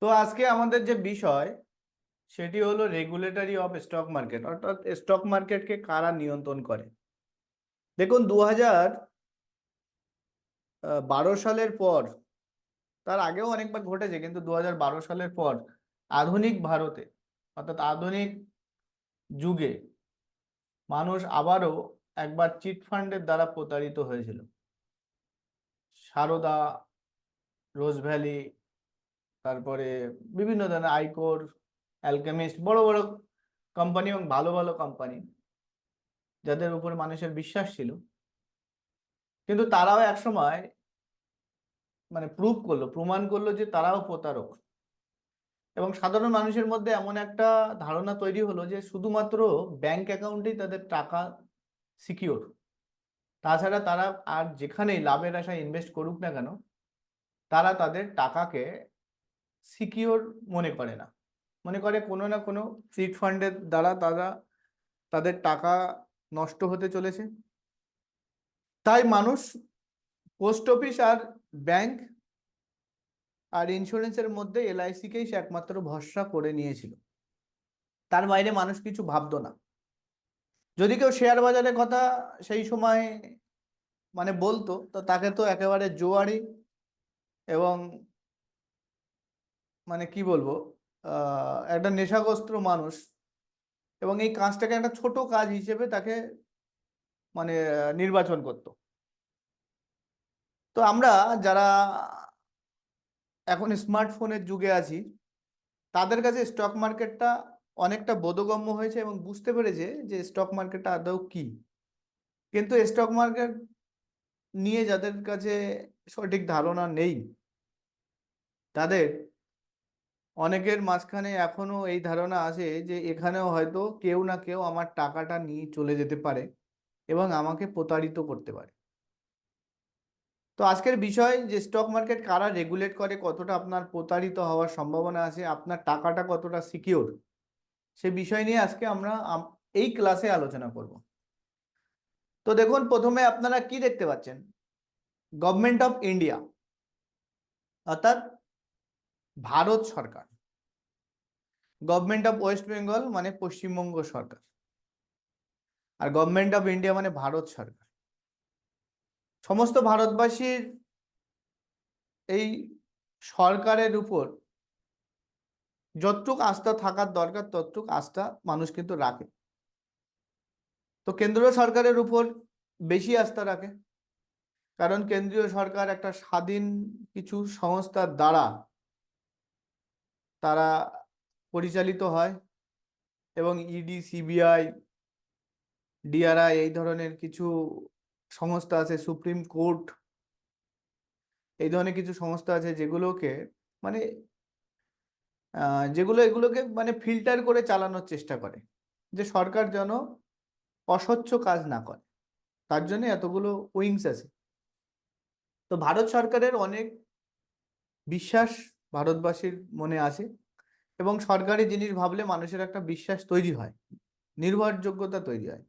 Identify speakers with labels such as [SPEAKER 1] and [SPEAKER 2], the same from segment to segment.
[SPEAKER 1] তো আজকে আমাদের যে বিষয় সেটি হলো রেগুলেটরি অফ স্টক মার্কেট, অর্থাৎ স্টক মার্কেটকে কারা নিয়ন্ত্রণ করে। দেখুন, 2012 সালের পর, তার আগেও অনেকবার ঘটেছে, কিন্তু 2012 সালের পর আধুনিক ভারতে, অর্থাৎ আধুনিক যুগে মানুষ আবারও একবার চিট ফান্ডের দ্বারা প্রতারিত হয়েছিল। সারদা, রোজ ভ্যালি, তারপরে বিভিন্ন ধরনের আইকোর, অ্যালকেমিস্ট, বড় বড় কোম্পানি এবং ভালো ভালো কোম্পানি যাদের উপর মানুষের বিশ্বাস ছিল, কিন্তু তারাও একসময় প্রমাণ করলো যে তারাও প্রতারক। এবং সাধারণ মানুষের মধ্যে এমন একটা ধারণা তৈরি হলো যে শুধুমাত্র ব্যাংক অ্যাকাউন্টেই তাদের টাকা সিকিওর, তাছাড়া তারা আর যেখানেই লাভের আশায় ইনভেস্ট করুক না কেন, তারা তাদের টাকাকে সিকিওর মনে করে না। মনে করে কোনো না কোনো চিট ফান্ডের দ্বারা তারা তাদের টাকা নষ্ট হতে চলেছে। তাই মানুষ পোস্ট অফিস আর ব্যাংক আর ইন্স্যুরেন্সের মধ্যে এলআইসিকেই সে একমাত্র ভরসা করে নিয়েছিল। তার বাইরে মানুষ কিছু ভাবতো না। যদি কেউ শেয়ার বাজারের কথা সেই সময় বলতো, তো তাকে তো একেবারে জোয়ারি এবং কি বলবো, একটা নেশাগ্রস্ত মানুষ, এবং এই কাজটাকে একটা ছোট কাজ হিসেবে তাকে নির্বাচন করতো। তো আমরা যারা এখন স্মার্টফোনের যুগে আছি, তাদের কাছে স্টক মার্কেটটা অনেকটা বোধগম্য হয়েছে এবং বুঝতে পেরেছে যে স্টক মার্কেটটা আদৌ কি। কিন্তু স্টক মার্কেট নিয়ে যাদের কাছে সঠিক ধারণা নেই, তাদের অনেকের মাঝখানে এখনো এই ধারণা আছে যে এখানেও হয়তো কেউ না কেউ আমার টাকাটা নিয়ে চলে যেতে পারে এবং আমাকে প্রতারিত করতে পারে। তো আজকের বিষয় যে স্টক মার্কেট কারা রেগুলেট করে, কতটা আপনার প্রতারিত হওয়ার সম্ভাবনা আছে, আপনার টাকাটা কতটা সিকিওর, সে বিষয় নিয়ে আজকে আমরা এই ক্লাসে আলোচনা করব। তো দেখুন, প্রথমে আপনারা কি দেখতে পাচ্ছেন, গভর্নমেন্ট অফ ইন্ডিয়া, অর্থাৎ ভারত সরকার। গভর্নমেন্ট অফ ওয়েস্ট বেঙ্গল মানে পশ্চিমবঙ্গ সরকার, আর গভর্নমেন্ট অফ ইন্ডিয়া মানে ভারত সরকার। সমস্ত ভারতবাসীর এই সরকারের উপর যতটুক আস্থা থাকার দরকার ততটুক আস্থা মানুষ কিন্তু রাখে। তো কেন্দ্রীয় সরকারের উপর বেশি আস্থা রাখে, কারণ কেন্দ্রীয় সরকার একটা স্বাধীন কিছু সংস্থার দ্বারা তারা পরিচালিত হয়, এবং ইডি, সিবিআই, ডিআরআই এই ধরনের কিছু সংস্থা আছে, সুপ্রিম কোর্ট, এই ধরনের কিছু সংস্থা আছে যেগুলোকে মানে এগুলোকে ফিল্টার করে চালানোর চেষ্টা করে, যে সরকার যেন অস্বচ্ছ কাজ না করে। তার জন্য এতগুলো উইংস আছে। তো ভারত সরকারের অনেক বিশ্বাস ভারতবাসীর মনে আছে, এবং সরকারি জিনিস ভাবলে মানুষের একটা বিশ্বাস তৈরি হয়, নির্ভরযোগ্যতা তৈরি হয়।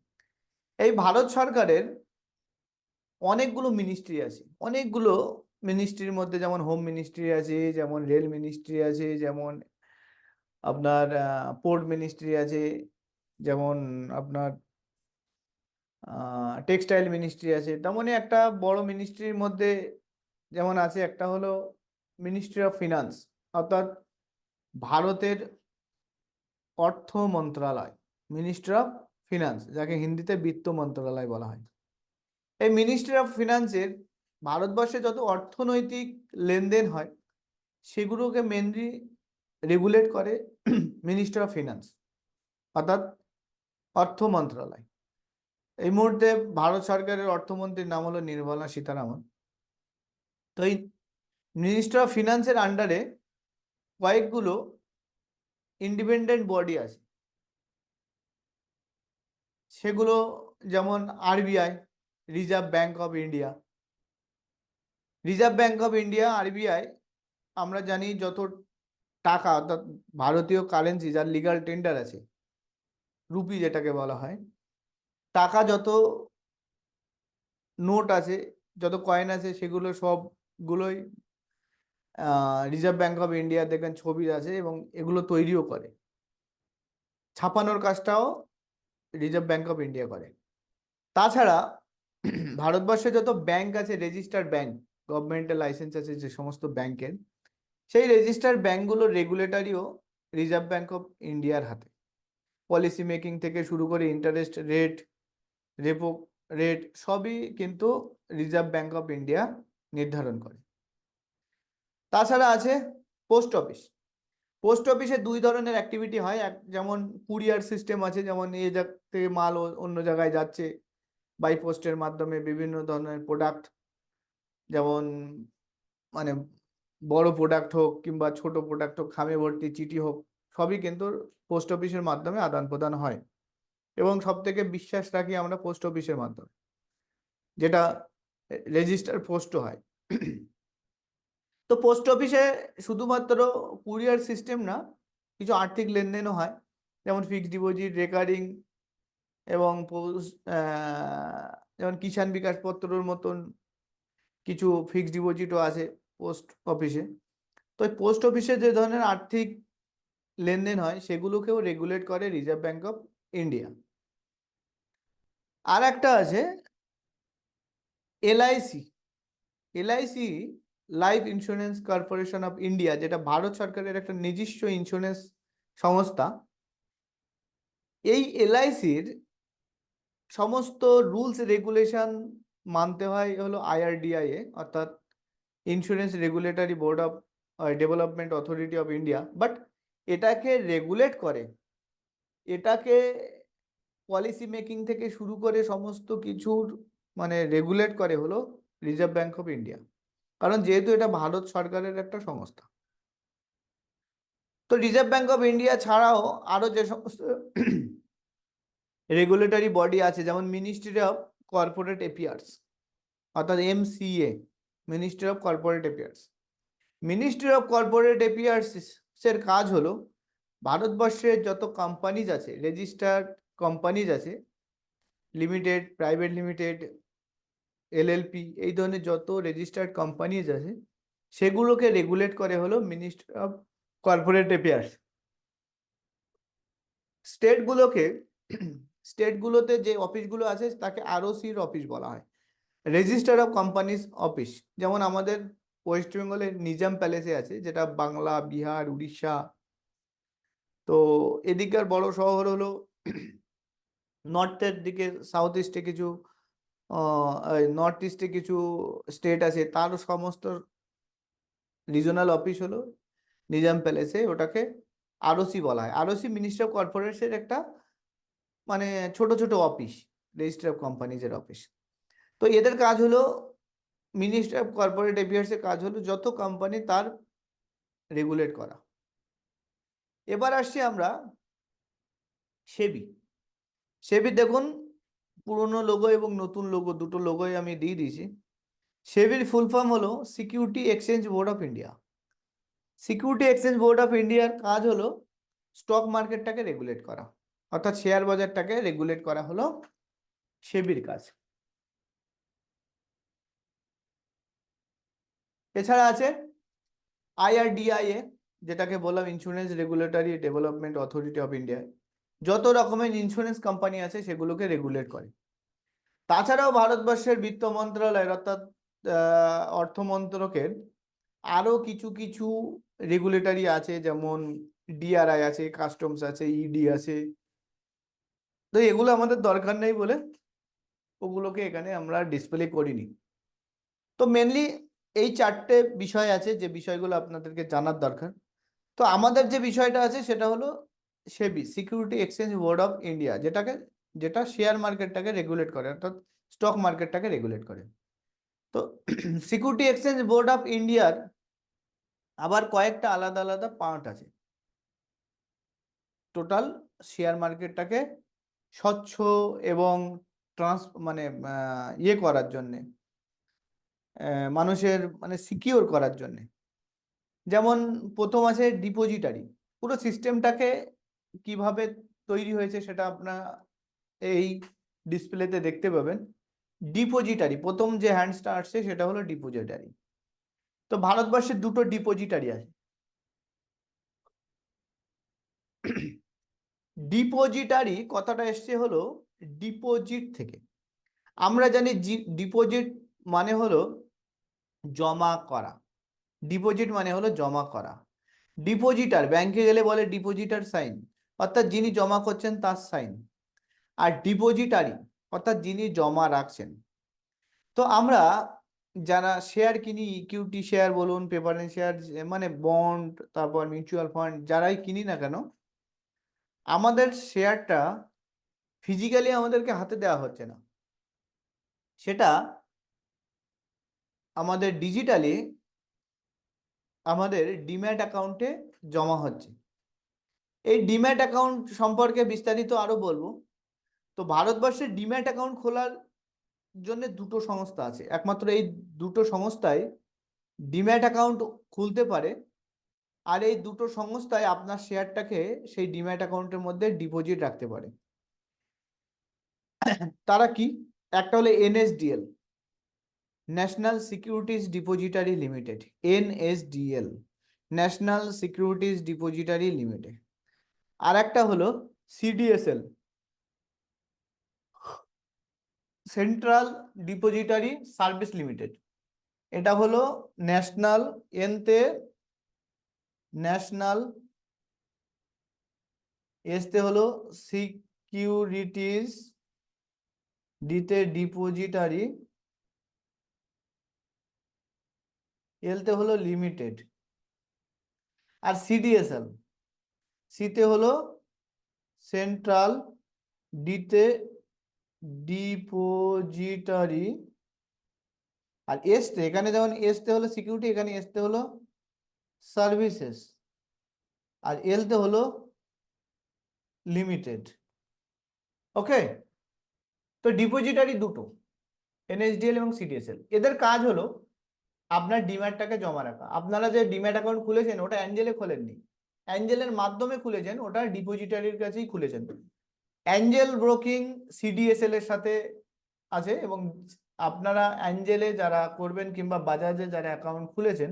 [SPEAKER 1] এই ভারত সরকারের অনেকগুলো মিনিস্ট্রি আছে, অনেকগুলো মিনিস্ট্রির মধ্যে যেমন হোম মিনিস্ট্রি আছে, যেমন রেল মিনিস্ট্রি আছে, যেমন আপনার পোর্ট মিনিস্ট্রি আছে, যেমন আপনার টেক্সটাইল মিনিস্ট্রি আছে। তেমনই একটা বড় মিনিস্ট্রির মধ্যে যেমন আছে, একটা হলো মিনিস্ট্রি অফ ফিনান্স, অর্থাৎ ভারতের অর্থ মন্ত্রণালয়, মিনিস্ট্রি অফ ফিনান্স, যাকে হিন্দিতে বিত্ত মন্ত্রণালয় বলা হয়। এই মিনিস্ট্রি অফ ফিনান্সের ভারতবর্ষে যত অর্থনৈতিক লেনদেন হয় সেগুলোকে মেনলি রেগুলেট করে মিনিস্ট্রি অফ ফিনান্স, অর্থাৎ অর্থ মন্ত্রণালয়। এই মুহূর্তে ভারত সরকারের অর্থমন্ত্রীর নাম হলো নির্মলা সীতারামন। তো এই মিনিস্ট্রি অফ ফিনান্সের আন্ডারে কয়েকগুলো ইন্ডিপেন্ডেন্ট বডি আছে, সেগুলো যেমন RBI, reserve bank of India. Reserve bank of India, RBI, আমরা জানি যত টাকা, অর্থাৎ ভারতীয় কারেন্সি যার লিগাল টেন্ডার আছে, রুপি যেটাকে বলা হয়, টাকা যত নোট আছে, যত কয়েন আছে, সেগুলো সবগুলোই রিজার্ভ ব্যাঙ্ক অফ ইন্ডিয়া দেখবেন ছবি আছে, এবং এগুলো তৈরিও করে, ছাপানোর কাজটাও রিজার্ভ ব্যাঙ্ক অফ ইন্ডিয়া করে। তাছাড়া ভারতবর্ষে যত ব্যাংক আছে, রেজিস্টার্ড ব্যাংক, গভর্নমেন্টের লাইসেন্স আছে যে সমস্ত ব্যাংকের, সেই রেজিস্টার্ড ব্যাংকগুলোর রেগুলেটরিও রিজার্ভ ব্যাঙ্ক অফ ইন্ডিয়ার হাতে। পলিসি মেকিং থেকে শুরু করে ইন্টারেস্ট রেট, রেপো রেট, সবই কিন্তু রিজার্ভ ব্যাঙ্ক অফ ইন্ডিয়া নির্ধারণ করে। তাছাড়া আছে পোস্ট অফিস। পোস্ট অফিসে দুই ধরনের অ্যাক্টিভিটি হয়, এক যেমন কুরিয়ার সিস্টেম আছে, যেমন এই জায়গা থেকে মাল অন্য জায়গায় যাচ্ছে বাই পোস্টের মাধ্যমে, বিভিন্ন ধরনের প্রোডাক্ট, যেমন মানে বড় প্রোডাক্ট হোক কিংবা ছোট প্রোডাক্ট হোক, খামে ভর্তি চিঠি হোক, সবই কিন্তু পোস্ট অফিসের মাধ্যমে আদান প্রদান হয়। এবং সব থেকে বিশ্বাস রাখি আমরা পোস্ট অফিসের মাধ্যমে, যেটা রেজিস্টার পোস্টও হয়। তো পোস্ট অফিসে শুধুমাত্র কুরিয়ার সিস্টেম না, কিছু আর্থিক লেনদেনও হয়, যেমন ফিক্সড ডিপোজিট, রেকারিং, এবং যেমন কিষাণ বিকাশ পত্রর মতন কিছু ফিক্সড ডিপোজিটও আছে পোস্ট অফিসে। তো পোস্ট অফিসে যে ধরনের আর্থিক লেনদেন হয় সেগুলোকেও রেগুলেট করে রিজার্ভ ব্যাঙ্ক অফ ইন্ডিয়া। আর একটা আছে LIC. LIC, life insurance corporation of India, যেটা ভারত সরকারের একটা নিজস্ব ইন্স্যুরেন্স সংস্থা। এই এলআইসির সমস্ত রুলস রেগুলেশন মানতে হয় হলো IRDAI, অর্থাৎ insurance regulatory board of development authority of India. But এটাকে রেগুলেট করে, এটাকে পলিসি মেকিং থেকে শুরু করে সমস্ত কিছুর মানে রেগুলেট করে হলো রিজার্ভ ব্যাঙ্ক অফ ইন্ডিয়া, কারণ যেহেতু এটা ভারত সরকারের একটা সংস্থা। তো রিজার্ভ ব্যাঙ্ক অফ ইন্ডিয়া ছাড়াও আরো যে সমস্ত রেগুলেটরি বডি আছে, যেমন মিনিস্ট্রি অফ কর্পোরেট অ্যাফেয়ার্স, অর্থাৎ MCA, ministry of corporate affairs. Ministry of corporate affairs এর কাজ হলো ভারতবর্ষের যত কোম্পানিজ আছে, রেজিস্টার্ড কোম্পানিজ আছে, লিমিটেড, প্রাইভেট লিমিটেড, LLP, এই ধরনের যত রেজিস্টার্ড কোম্পানিজ আছে সেগুলোকে রেগুলেট করে হলো মিনিস্ট্রি অফ কর্পোরেট অ্যাফেয়ার্স। স্টেটগুলোকে, স্টেটগুলোতে যে অফিসগুলো আছে তাকে ROCর অফিস বলা হয়, রেজিস্টার অফ কোম্পানিজ অফিস। যেমন আমাদের ওয়েস্ট বেঙ্গলের নিজাম প্যালেসে আছে, যেটা বাংলা, বিহার, উড়িষ্যা। তো এদিককার বড় শহর হলো নর্থের দিকে, সাউথ ইস্টে কিছু, নর্থ ইস্টে কিছু স্টেট আছে, তার সমস্ত রিজনাল অফিস হলো নিজাম প্যালেসে, ওটাকে ROC বলা হয়। ROC মিনিস্ট্রি অফ কর্পোরেশনের একটা মানে ছোট ছোট অফিস, রেজিস্টার অফ কোম্পানিজের অফিস। তো এদের কাজ হলো, মিনিস্ট্রি অফ কর্পোরেট অ্যাফেয়ার্সের কাজ হলো যত কোম্পানি তার রেগুলেট করা। এবার আসছি আমরা সেবি। সেবি দেখুন, পুরনো লোগো এবং নতুন লোগো দুটো লোগোই আমি দিয়ে দিয়েছি। সেবির ফুল ফর্ম হলো security exchange board of India. Security exchange board of ইন্ডিয়ার কাজ হলো স্টক মার্কেটটাকে রেগুলেট করা, অর্থাৎ শেয়ার বাজারটাকে রেগুলেট করা হলো সেবির কাজ। এছাড়া আছে IRDAI, যেটাকে বললাম insurance regulatory development authority of India, যত রকমের ইন্স্যুরেন্স কোম্পানি আছে সেগুলোকে রেগুলেট করে। তাছাড়াও ভারতবর্ষের বিত্ত মন্ত্রণালয়ের, অর্থাৎ অর্থ মন্ত্রকের আরো কিছু কিছু রেগুলেটরি আছে, যেমন DRI আছে, কাস্টমস আছে, ED আছে। তো এগুলো আমাদের দরকার নেই বলে ওগুলোকে এখানে আমরা ডিসপ্লে করিনি। তো মেনলি এই চারটে বিষয় আছে যে বিষয়গুলো আপনাদেরকে জানার দরকার। তো আমাদের যে বিষয়টা আছে সেটা হলো SEBI, security exchange board of India, যেটা শেয়ার মার্কেটটাকে রেগুলেট করে, অর্থাৎ স্টক মার্কেটটাকে রেগুলেট করে। তো সিকিউরিটি এক্সচেঞ্জ বোর্ড অফ ইন্ডিয়ার আবার কয়েকটা আলাদা আলাদা পার্ট আছে টোটাল শেয়ার মার্কেটটাকে স্বচ্ছ এবং মানে ইয়ে করার জন্যে, মানুষের মানে সিকিউর করার জন্যে। যেমন প্রথম আছে ডিপোজিটারি। পুরো সিস্টেমটাকে কিভাবে তৈরি হয়েছে সেটা আপনারা এই ডিসপ্লেতে দেখতে পাবেন। ডিপোজিটারি, প্রথম যে হ্যান্ডসটা আসছে সেটা হলো ডিপোজিটারি। তো ভারতবর্ষে দুটো ডিপোজিটারি আছে। ডিপোজিটারি কথাটা এসছে হলো ডিপোজিট থেকে। আমরা জানি ডিপোজিট মানে হলো জমা করা। ডিপোজিট মানে হলো জমা করা। ডিপোজিটার ব্যাংকে গেলে বলে ডিপোজিটার সাইন, অর্থাৎ যিনি জমা করছেন তার সাইন। আর ডিপোজিটারি অর্থাৎ যিনি জমা রাখছেন। তো আমরা যারা শেয়ার কিনি, ইকুইটি শেয়ার বলুন, প্রেফারেন্স শেয়ার, মানে বন্ড, তারপর মিউচুয়াল ফান্ড, যারাই কিনি না কেন, আমাদের শেয়ারটা ফিজিক্যালি আমাদেরকে হাতে দেওয়া হচ্ছে না, সেটা আমাদের ডিজিটালি আমাদের ডিম্যাট অ্যাকাউন্টে জমা হচ্ছে। এই ডিম্যাট অ্যাকাউন্ট সম্পর্কে বিস্তারিত আরো বলবো। তো ভারতবর্ষে ডিম্যাট অ্যাকাউন্ট খোলার জন্য দুটো সংস্থা আছে, একমাত্র এই দুটো সংস্থায় ডিম্যাট অ্যাকাউন্ট খুলতে পারে। আর এই দুটো সংস্থায় আপনার শেয়ারটাকে সেই ডিম্যাট অ্যাকাউন্টের মধ্যে ডিপোজিট রাখতে পারে। তারা কি? একটা হলো NSDL, national securities depository limited, NSDL, national securities depository limited. আর একটা হলো CDSL, central depository service limited. এটা হলো ন্যাশনাল, এনতে ন্যাশনাল, এসতে হলো সিকিউরিটিজ, ডিতে ডিপোজিটারি, এলতে হলো লিমিটেড। আর সিডিএসএল, সিতে হলো সেন্ট্রাল, ডিতে ডিপোজিটারি, আর এসতে, এখানে যেমন এসতে হলো সিকিউরিটি, এখানে এসতে হলো সার্ভিসেস, আর এলতে হলো লিমিটেড। ওকে। তো ডিপোজিটারি দুটো, এনএসডিএল এবং সিডিএসএল। এদের কাজ হলো আপনার ডিম্যাটটাকে জমা রাখা। আপনারা যে ডিম্যাট অ্যাকাউন্ট খুলেছেন ওটা অ্যাঞ্জেলে খোলেননি, অ্যাঞ্জেলের মাধ্যমে খুলেছেন, ওটা ডিপোজিটারির কাছেই খুলেছেন। অ্যাঞ্জেল ব্রোকিং সিডিএসএল এর সাথে আছে, এবং আপনারা অ্যাঞ্জেলে যারা করবেন কিংবা বাজাজে যারা অ্যাকাউন্ট খুলেছেন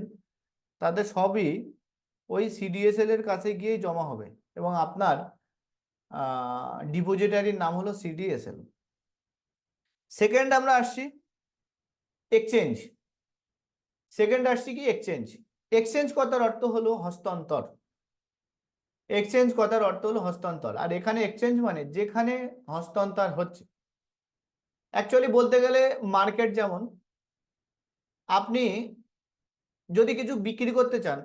[SPEAKER 1] তাদের সবই ওই সিডিএসএল এর কাছে গিয়েই জমা হবে, এবং আপনার ডিপোজিটারির নাম হলো সিডিএসএল। সেকেন্ড আমরা আসছি এক্সচেঞ্জ। সেকেন্ড আসছি কি এক্সচেঞ্জ। এক্সচেঞ্জ কথার অর্থ হলো হস্তান্তর। এক্সচেঞ্জ কথার অর্থ হলো হস্তান্তর। আর এখানে এক্সচেঞ্জ মানে যেখানে হস্তান্তর হচ্ছে। অ্যাকচুয়ালি বলতে গেলে মার্কেট যেমন, আপনি যদি কিছু বিক্রি করতে চান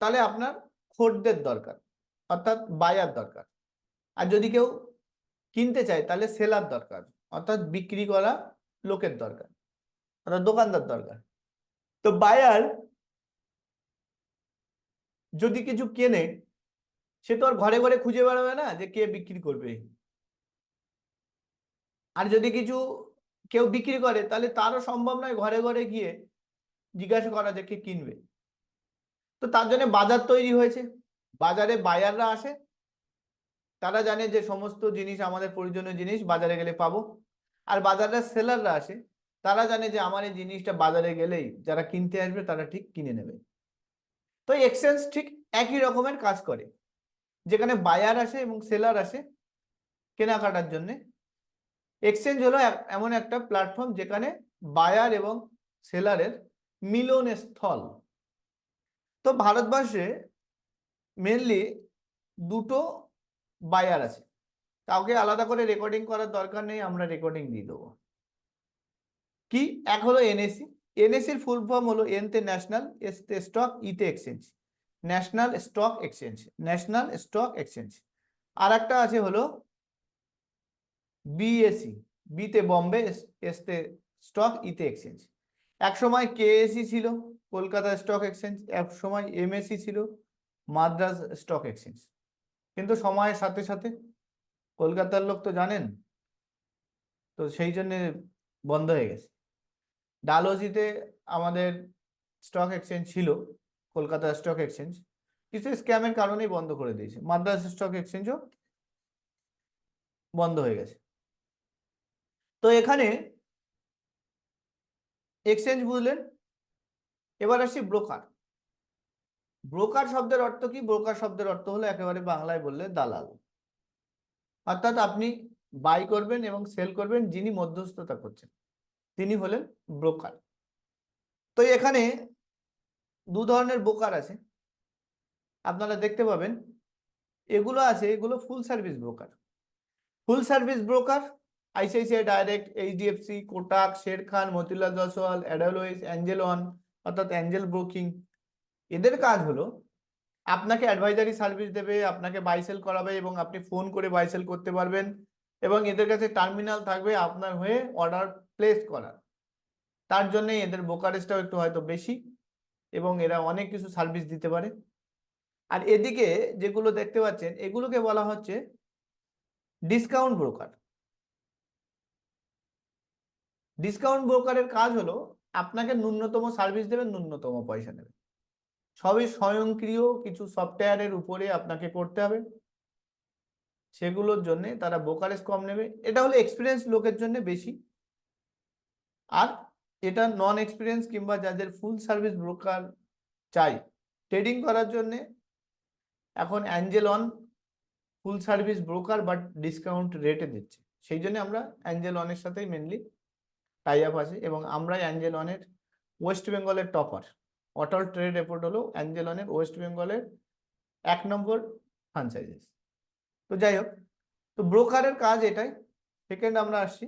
[SPEAKER 1] তাহলে আপনার খদ্দের দরকার, অর্থাৎ বায়ার দরকার। আর যদি কেউ কিনতে চায় তাহলে সেলার দরকার, অর্থাৎ বিক্রি করা লোকের দরকার, অর্থাৎ দোকানদার দরকার। তো বায়ার যদি কিছু কেনে, সে তো আর ঘরে ঘরে খুঁজে বেড়াবে না যে কে বিক্রি করবে। আর যদি কিছু কেউ বিক্রি করে তাহলে তারও সম্ভব নয় ঘরে ঘরে গিয়ে জিজ্ঞাসা করা যে কে কিনবে। তো তার জন্য বাজার তৈরি হয়েছে। বাজারে বায়াররা আসে, তারা জানে যে সমস্ত জিনিস আমাদের প্রয়োজনীয় জিনিস বাজারে গেলে পাবো। আর বাজারে সেলাররা আসে, তারা জানে যে আমার এই জিনিসটা বাজারে গেলেই যারা কিনতে আসবে তারা ঠিক কিনে নেবে। তো এক্সচেঞ্জ ঠিক একই রকমের কাজ করে, যেখানে বায়ার আসে এবং সেলার আসে কেনাকাটার জন্য। এক্সচেঞ্জ হলো এমন একটা প্ল্যাটফর্ম যেখানে বায়ার এবং সেলারের মিলন স্থল। তো ভারতবর্ষে মেনলি দুটো বায়ার আছে, কাউকে আলাদা করে রেকর্ডিং করার দরকার নেই, আমরা রেকর্ডিং দিয়ে দেবো। কি? এক হলো এনএসি। এনএসির ফুল ফর্ম হলো এনতে ন্যাশনাল, এসতে স্টক, ইতে exchange, national stock exchange, national stock exchange. আর একটা আছে হলো বিএসি, বিতে বম্বে, এসতে স্টক, ইতে এক্সচেঞ্জ। এক সময় কেএসি ছিল, কলকাতা স্টক এক্সচেঞ্জ, এক সময় এমএসি ছিল, মাদ্রাজ স্টক এক্সচেঞ্জ। কিন্তু সময়ের সাথে সাথে, কলকাতার লোক তো জানেন, তো সেই জন্য বন্ধ হয়ে গেছে। ডালহৌসিতে আমাদের স্টক এক্সচেঞ্জ ছিল, কলকাতা স্টক এক্সচেঞ্জ, কিছু স্ক্যামের কারণেই বন্ধ করে দিয়েছে। মাদ্রাজ স্টক এক্সচেঞ্জও বন্ধ হয়ে গেছে। তো এখানে এক্সচেঞ্জ বুঝলেন, এবার আসি ব্রোকার। ব্রোকার শব্দের অর্থ কি? ব্রোকার শব্দের অর্থ হলো একেবারে বাংলায় বললে দালাল। অর্থাৎ আপনি বাই করবেন এবং সেল করবেন, যিনি মধ্যস্থতা করছেন তিনি হলেন ব্রোকার। তো এখানে দু ধরনের ব্রোকার আছে, আপনারা দেখতে পাবেন। এগুলো আছে, এগুলো full service broker. Full service broker ICICI direct, HDFC, Kotak, Sher Khan, Motilal Jaswal, Edelweiss, Angel One অর্থাৎ অ্যাঞ্জেল ব্রোকিং। এদের কাজ হলো আপনাকে অ্যাডভাইজারি সার্ভিস দেবে, আপনাকে বাই সেল করাবে এবং আপনি ফোন করে বাই সেল করতে পারবেন, এবং এদের কাছে টার্মিনাল থাকবে আপনার হয়ে অর্ডার প্লেস করার। তার জন্য এদের ব্রোকারেজটাও একটু হয়তো বেশি এবং এরা অনেক কিছু সার্ভিস দিতে পারে। আর এদিকে যেগুলো দেখতে পাচ্ছেন এগুলোকে বলা হচ্ছে ডিসকাউন্ট ব্রোকার। ডিসকাউন্ট ব্রোকারের কাজ হলো আপনাকে ন্যূনতম সার্ভিস দেবে, ন্যূনতম পয়সা নেবে। সবই স্বয়ংক্রিয় কিছু সফটওয়্যারের উপরে আপনাকে করতে হবে, সেগুলোর জন্য তারা ব্রোকারেজ কম নেবে। এটা হলো এক্সপিরিয়েন্স লোকের জন্য বেশি, আর এটা নন এক্সপিরিয়েন্স কিংবা যাদের ফুল সার্ভিস ব্রোকার চাই ট্রেডিং করার জন্য, এখন Angel on full service broker but discount রেটে দিচ্ছে। সেই জন্য আমরা অ্যাঞ্জেল অনের সাথেই মেনলি টাই আপ আছে, এবং আমরা অ্যাঞ্জেল অনের ওয়েস্ট বেঙ্গলের টপার। অটল ট্রেড রিপোর্ট হলো অ্যাঞ্জেল অনের ওয়েস্ট বেঙ্গলের 1 নম্বর ফ্র্যাঞ্চাইজিস। তো যাই হোক, তো ব্রোকারের কাজ এটাই। সেকেন্ড আমরা আসছি,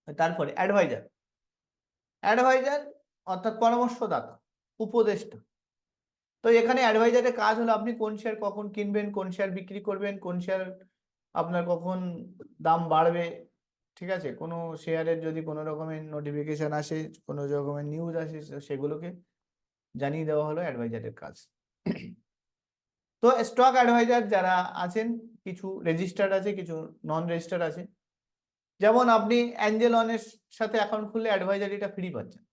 [SPEAKER 1] তারপরে অ্যাডভাইজার। অ্যাডভাইজার অর্থাৎ পরামর্শদাতা, উপদেষ্টা। তো এখানে অ্যাডভাইজারের কাজ হলো আপনি কোন শেয়ার কখন কিনবেন, কোন শেয়ার বিক্রি করবেন, কোন শেয়ার আপনার কখন দাম বাড়বে, ঠিক আছে, কোনো শেয়ারের যদি কোনো রকমের নোটিফিকেশন আসে, কোনো রকমের নিউজ আসে, সেগুলোকে জানিয়ে দেওয়া হলো অ্যাডভাইজারের কাজ। তো স্টক অ্যাডভাইজার যারা আছেন, কিছু রেজিস্টার্ড আছে, কিছু নন রেজিস্টার্ড আছে। যেমন আপনি অ্যাঞ্জেল অনের সাথে অ্যাকাউন্ট খুললে অ্যাডভাইজারিটা ফ্রি পাচ্ছেন।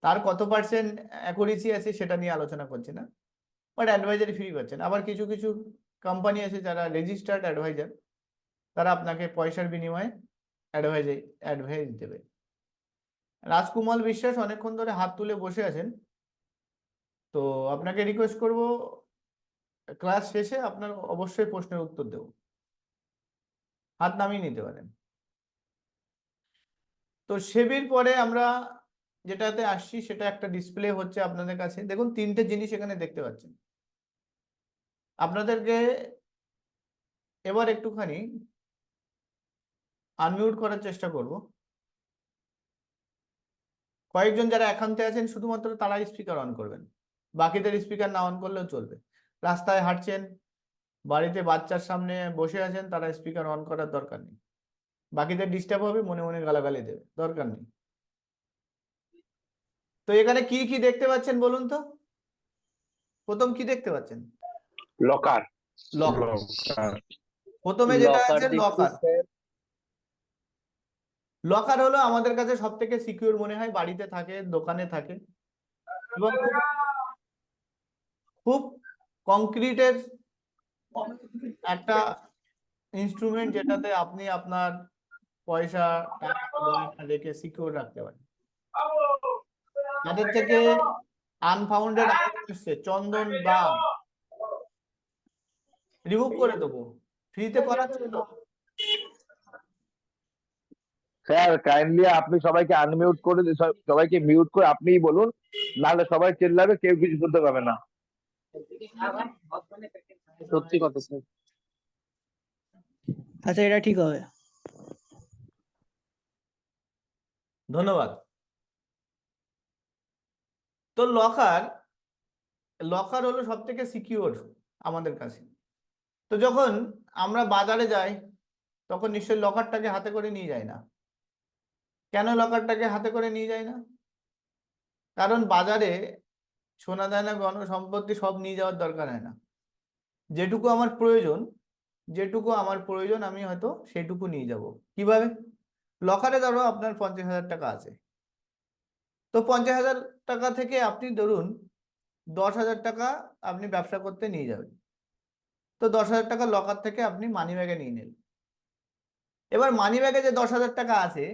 [SPEAKER 1] তার কত পার্সেন্ট অ্যাকুরেসি আছে সেটা নিয়ে আলোচনা করছে না, বাট অ্যাডভাইজারি ফ্রি পাচ্ছেন। আবার কিছু কিছু কোম্পানি আছে যারা রেজিস্টার্ড অ্যাডভাইজার, তারা আপনাকে পয়সার বিনিময়ে অ্যাডভাইস দেবে। রাজকুমার বিশ্বাস অনেকক্ষণ ধরে হাত তুলে বসে আছেন, তো আপনাকে রিকোয়েস্ট করব ক্লাস শেষে আপনার অবশ্যই প্রশ্নের উত্তর দেব, হাত নামিয়ে নিতে পারেন। তো সেবির পরে আমরা যেটাতে আসছি সেটা একটা ডিসপ্লে হচ্ছে আপনাদের কাছে। দেখুন 3টে জিনিস এখানে দেখতে পাচ্ছেন। আপনাদেরকে এবার একটুখানি আনমিউট করার চেষ্টা করব। কয়েকজন যারা একান্তে আছেন শুধুমাত্র তারাই স্পিকার অন করবেন, বাকিদের স্পিকার না অন করলেও চলবে। রাস্তায় হাঁটছেন, বাড়িতে বাচ্চার সামনে বসে আছেন, তারা স্পিকার অন করার দরকার নেই। বাকিদের ডিস্টার্ব হবে, মনে মনে গালাগালি দেবে, দরকার নেই। তো এখানে কি কি দেখতে পাচ্ছেন বলুন তো? প্রথম কি দেখতে পাচ্ছেন?
[SPEAKER 2] লকার।
[SPEAKER 1] লকার। প্রথমে যেটা আছে লকার। লকার হলো আমাদের কাছে সব থেকে সিকিউর মনে হয়, বাড়িতে থাকে, দোকানে থাকে, এবং খুব কংক্রিটের একটা ইনস্ট্রুমেন্ট যেটাতে আপনি আপনার পয়সা টাকা রেখে সিকিউর রাখতে পারেন। তাদের থেকে আনফাউন্ডেড এসছে, চন্দন দাম রিমুভ করে দেবো, ফ্রিতে করাচ্ছি তো।
[SPEAKER 2] স্যার কাইন্ডলি আপনি সবাইকে আনমিউট করে সবাইকে মিউট করে আপনিই বলুন, নাহলে সবাই চিল্লাবে, কেউ কিছু শুনতে পাবে না।
[SPEAKER 3] সত্যি কথা স্যার।
[SPEAKER 4] আচ্ছা, এটা ঠিক হবে।
[SPEAKER 1] ধন্যবাদ। তো লকার হলো সব থেকে সিকিউর আমাদের কাছে। তো যখন আমরা বাজারে যাই তখন নিশ্চয়ই লকারটাকে হাতে করে নিয়ে যাই না। কেন লকারটাকে হাতে করে নিয়ে যায় না? কারণ বাজারে সোনা দানা গণ সম্পত্তি সব নিয়ে যাওয়ার দরকার হয় না। যেটুকু আমার প্রয়োজন আমি হয়তো সেটুকু নিয়ে যাব। কিভাবে? লকারে ধরো আপনার 50,000 টাকা আছে, তো 50,000 টাকা থেকে আপনি ধরুন 10,000 টাকা আপনি ব্যবসা করতে নিয়ে যাবেন। তো 10,000 টাকা লকার থেকে আপনি মানি ব্যাগে নিয়ে নিলেন। এবার মানি ব্যাগে যে 10,000 টাকা আছে,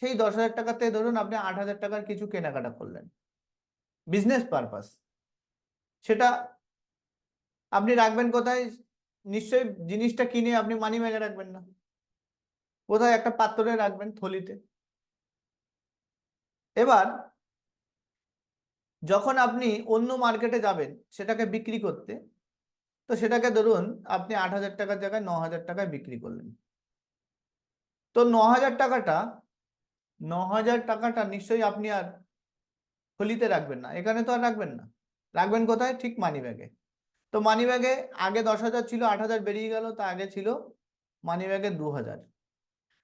[SPEAKER 1] সেই 10,000 টাকাতে ধরুন আপনি 8,000 টাকার কিছু কেনাকাটা করলেন। বিজনেস পারপাস, সেটা আপনি রাখবেন কোথায়? নিশ্চয়ই জিনিসটা কিনে আপনি মানি ব্যাগে রাখবেন না, কোথায় একটা পাত্রে রাখবেন, থলিতে। এবার যখন আপনি অন্য মার্কেটে যাবেন সেটাকে বিক্রি করতে, তো সেটাকে ধরুন আপনি 8,000 টাকার জায়গায় 9,000 টাকায় বিক্রি করলেন। তো 9,000 টাকাটা নিশ্চয়ই আপনি আর থলিতে রাখবেন না, এখানে তো আর রাখবেন না, রাখবেন কোথায়? ঠিক মানি ব্যাগে। তো মানি ব্যাগে আগে 10,000 ছিল, 8,000 বেরিয়ে গেল, তা আগে ছিল মানি ব্যাগে 2,000,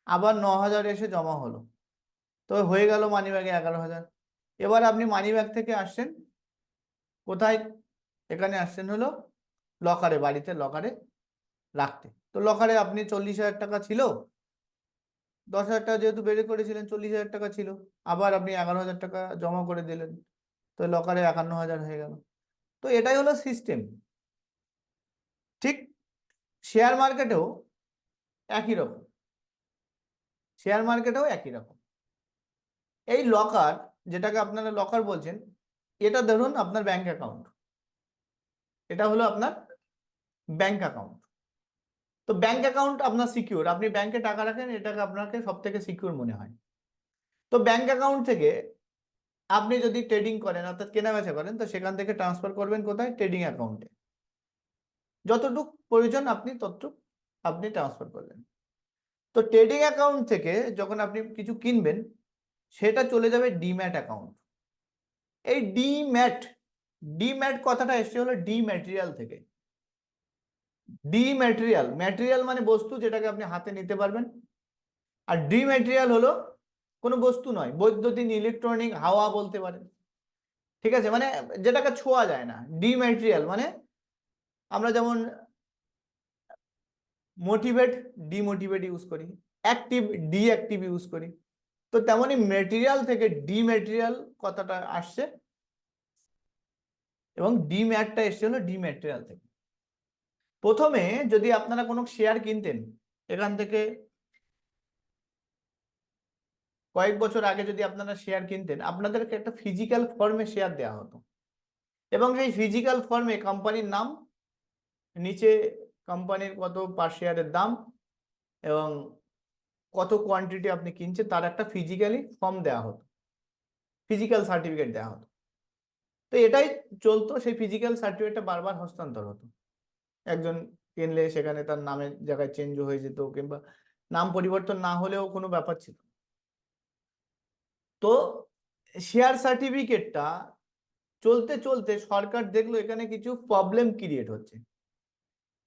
[SPEAKER 1] আবার 9,000 এসে জমা হলো, তো হয়ে গেল মানি ব্যাগে 11,000। এবার আপনি মানি ব্যাগ থেকে আসছেন কোথায়? এখানে আসছেন হলো লকারে, বাড়িতে লকারে রাখতে। তো লকারে আপনি 40,000 টাকা ছিল, 10,000 টাকা যেহেতু বেড়ে করেছিলেন, 40,000 টাকা ছিল, আবার আপনি 11,000 টাকা জমা করে দিলেন, তো লকারে 51,000 হয়ে গেল। তো এটাই হলো সিস্টেম। ঠিক শেয়ার মার্কেটেও একই রকম, শেয়ার মার্কেটেও একই রকম। এই লকার, যেটাকে আপনারা লকার বলছেন, এটা ধরুন আপনার ব্যাংক অ্যাকাউন্ট, এটা হলো আপনার ব্যাংক অ্যাকাউন্ট। তো ব্যাংক অ্যাকাউন্ট আপনার সিকিউর, আপনি ব্যাংকে টাকা রাখেন, এটাকে আপনাকে সব থেকে সিকিউর মনে হয়। তো ব্যাংক অ্যাকাউন্ট থেকে আপনি যদি ট্রেডিং করেন, অর্থাৎ কেনাবেচা করেন, তো সেখান থেকে ট্রান্সফার করবেন কোথায়? ট্রেডিং অ্যাকাউন্টে। যতটুক প্রয়োজন আপনি ততটুক আপনি ট্রান্সফার করলেন। তো ট্রেডিং অ্যাকাউন্ট থেকে যখন আপনি কিছু কিনবেন, সেটা চলে যাবে ডিম্যাট অ্যাকাউন্ট। এই ডিম্যাট, ডিম্যাট কথাটা এসছে হলো ডিম্যাটেরিয়াল থেকে। ডিম্যাটেরিয়াল, ম্যাটেরিয়াল মানে বস্তু, যেটাকে আপনি হাতে নিতে পারবেন, আর ডিম্যাটেরিয়াল হলো কোনো বস্তু নয়, বৈদ্যুতিন, ইলেকট্রনিক, হাওয়া বলতে পারেন। ঠিক আছে, মানে যেটাকে ছোঁয়া যায় না। ডিম্যাটেরিয়াল মানে আমরা যেমন মোটিভেট, ডিমোটিভেট ইউজ করি, অ্যাক্টিভ, ডিঅ্যাক্টিভ ইউজ করি, তো তেমনি মেটেরিয়াল থেকে ডিমেটেরিয়াল কথাটা আসছে, এবং ডিম্যাটটা এসছে হলো ডিমেটেরিয়াল থেকে। প্রথমে যদি আপনারা কোনো শেয়ার কিনতেন, এখান থেকে কয়েক বছর আগে যদি আপনারা শেয়ার কিনতেন, আপনাদেরকে একটা ফিজিক্যাল ফর্মে শেয়ার দেওয়া হতো, এবং সেই ফিজিক্যাল ফর্মে কোম্পানির নাম, নিচে কোম্পানির কত পার শেয়ারের দাম, এবং কত কোয়ান্টিটি আপনি কিনছেন, তার একটা ফিজিক্যালি ফর্ম দেওয়া হতো, ফিজিক্যাল সার্টিফিকেট দেওয়া হতো। তো এটাই চলতো, সেই ফিজিক্যাল সার্টিফিকেটটা বারবার হস্তান্তর হতো। একজন কিনলে সেখানে তার নামের জায়গায় চেঞ্জও হয়ে যেত, কিংবা নাম পরিবর্তন না হলেও কোনো ব্যাপার ছিল। তো শেয়ার সার্টিফিকেটটা চলতে চলতে সরকার দেখলো এখানে কিছু প্রবলেম ক্রিয়েট হচ্ছে।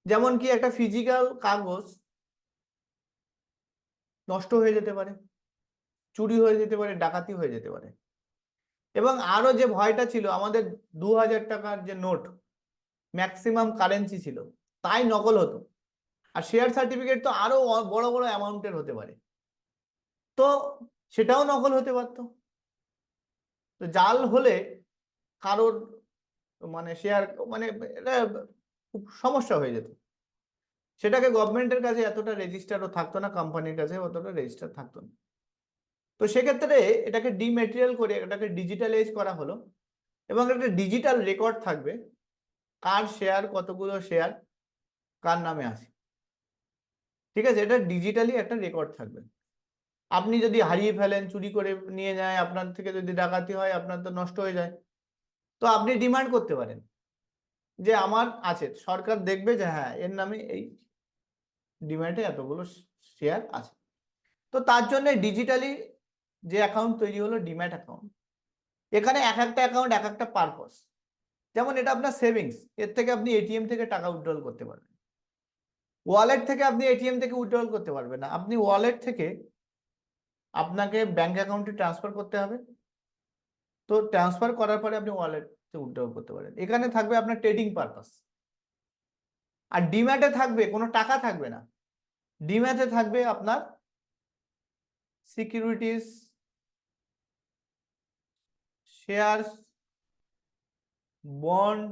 [SPEAKER 1] যেমন কি, একটা ফিজিক্যাল কাগজ নষ্ট হয়ে যেতে পারে, চুরি হয়ে যেতে পারে, ডাকাতি হয়ে যেতে পারে, এবং আরো যে ভয়টা ছিল, আমাদের 2,000 টাকার যে নোট ম্যাক্সিমাম কারেন্সি ছিল, তাই নকল হতো। আর শেয়ার সার্টিফিকেট তো আরো বড় বড় অ্যামাউন্টের হতে পারে, তো সেটাও নকল হতে পারতো। তো জাল হলে কারোর মানে শেয়ার, মানে এটা খুব সমস্যা হয়ে যেত। সেটাকে গভর্নমেন্টের কাছে এতটা রেজিস্টারও থাকতো না, কোম্পানির কাছে অতটা রেজিস্টার থাকতো না। তো সেক্ষেত্রে এটাকে ডিমেটেরিয়াল করে এটাকে ডিজিটালাইজ করা হলো, এবং একটা ডিজিটাল রেকর্ড থাকবে, কার শেয়ার, কতগুলো শেয়ার কার নামে আছে। ঠিক আছে, এটা ডিজিটালি একটা রেকর্ড থাকবে। আপনি যদি হারিয়ে ফেলেন, চুরি করে নিয়ে যায়, আপনার থেকে যদি ডাকাতি হয়, আপনার তো নষ্ট হয়ে যায়, তো আপনি ডিমান্ড করতে পারেন যে আমার আছে, সরকার দেখবে যে হ্যাঁ এর নামে এই ডিম্যাটে এতগুলো শেয়ার আছে। তো তার জন্য ডিজিটালি যে অ্যাকাউন্ট তৈরি হলো, ডিম্যাট অ্যাকাউন্ট, এখানে এক একটা অ্যাকাউন্ট এক একটা পারপস। যেমন এটা আপনার সেভিংস, এর থেকে আপনি এটিএম থেকে টাকা উইথড্রল করতে পারবেন। ওয়ালেট থেকে আপনি এটিএম থেকে উইথড্রল করতে পারবেন না, আপনি ওয়ালেট থেকে আপনাকে ব্যাংক অ্যাকাউন্টে ট্রান্সফার করতে হবে। তো ট্রান্সফার করার পরে আপনি ওয়ালেটে উইথড্রল করতে পারেন। এখানে থাকবে আপনার ট্রেডিং পারপাস। আর ডিম্যাটে থাকবে কোনো টাকা থাকবে না, ডিম্যাটে থাকবে আপনার securities, shares, bond,